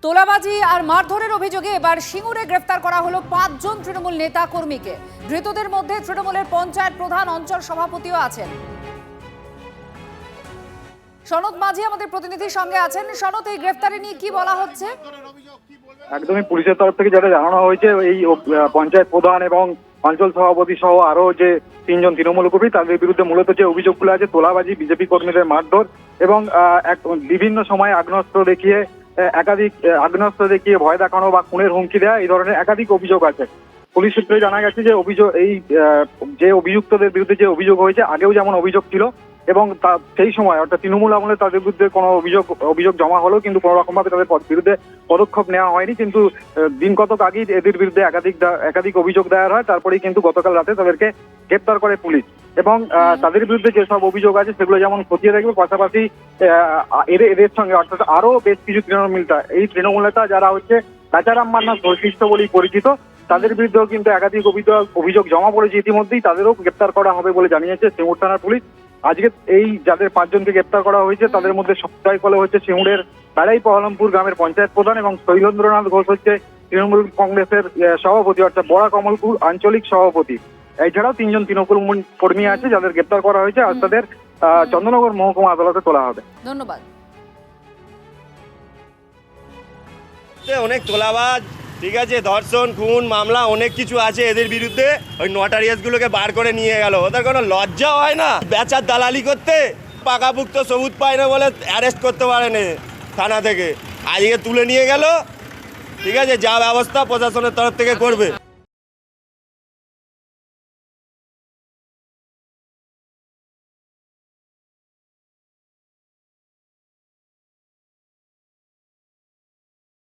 তোলাবাজি আর মারধরের অভিযোগে এবার সিঙ্গুরে গ্রেফতার করা হলো 5 জন তৃণমূল নেতা কর্মীকে। ধৃতদের মধ্যে তৃণমূলের পঞ্চায়েত প্রধান, অঞ্চল সভাপতিও আছেন। সনদ মাঝি আমাদের প্রতিনিধির সঙ্গে আছেন। সনদ, এই গ্রেফতারি নিয়ে কি বলা হচ্ছে? একদমই পুলিশের তরফ থেকে যেটা জানানো হয়েছে, এই পঞ্চায়েত প্রধান এবং অঞ্চল সভাপতি সহ আরো যে 3 জন তৃণমূল কর্মী, তাদের বিরুদ্ধে মূলত যে অভিযোগগুলো আছে তোলাবাজি, বিজেপি কর্মীদের মারধর এবং বিভিন্ন সময় একাধিক আগ্নেয়াস্ত্র দেখিয়ে ভয় দেখানো বা খুনের হুমকি দেওয়া, এই ধরনের একাধিক অভিযোগ আছে। পুলিশ সূত্রে জানা গেছে যে যে অভিযুক্তদের বিরুদ্ধে যে অভিযোগ হয়েছে, আগেও যেমন অভিযোগ ছিল এবং সেই সময় অর্থাৎ তৃণমূল আমলে তাদের বিরুদ্ধে কোনো অভিযোগ জমা হলো, কিন্তু কোনো রকম ভাবে তাদের বিরুদ্ধে পদক্ষেপ নেওয়া হয়নি। কিন্তু দিন কতক আগেই এদের বিরুদ্ধে একাধিক অভিযোগ দায়ের হয়, তারপরেই কিন্তু গতকাল রাতে তাদেরকে গ্রেপ্তার করে পুলিশ। এবং তাদের বিরুদ্ধে যেসব অভিযোগ আছে সেগুলো যেমন খতিয়ে দেখবে, পাশাপাশি এদের সঙ্গে অর্থাৎ আরো বেশ কিছু তৃণমূল নেতা যারা হচ্ছে রাজারাম মান্না বৈশিষ্ট্য বলেই পরিচিত, তাদের বিরুদ্ধেও কিন্তু একাধিক অভিযোগ জমা পড়েছে ইতিমধ্যেই। তাদেরও গ্রেপ্তার করা হবে বলে জানিয়েছে সিঙ্গুর থানার পুলিশ। আজকে এই যাদের 5 জনকে গ্রেপ্তার করা হয়েছে তাদের মধ্যে সবটাই ফলে হচ্ছে সিঙ্গুরের তারাই পহলমপুর গ্রামের পঞ্চায়েত প্রধান এবং শৈলেন্দ্রনাথ ঘোষ হচ্ছে তৃণমূল কংগ্রেসের সভাপতি অর্থাৎ বড়া কমলপুর আঞ্চলিক সভাপতি। এছাড়াও 3 জন তৃণমূল কর্মী আছে যাদের গ্রেপ্তার করা হয়েছে। আজ তাদের চন্দননগর মহকুমা আদালতে তোলা হবে। ধন্যবাদ। অনেক তোলাবাজ, ঠিক আছে, ধর্ষণ, খুন মামলা অনেক কিছু আছে এদের বিরুদ্ধে। ওই নটারিয়াসগুলোকে বার করে নিয়ে গেল, ওদের কোনো লজ্জা হয় না বেচার দালালি করতে? পাকাপুক্ত সবুজ পায় না বলে অ্যারেস্ট করতে পারেনি থানা থেকে, আজকে তুলে নিয়ে গেল। ঠিক আছে, যা ব্যবস্থা প্রশাসনের তরফ থেকে করবে।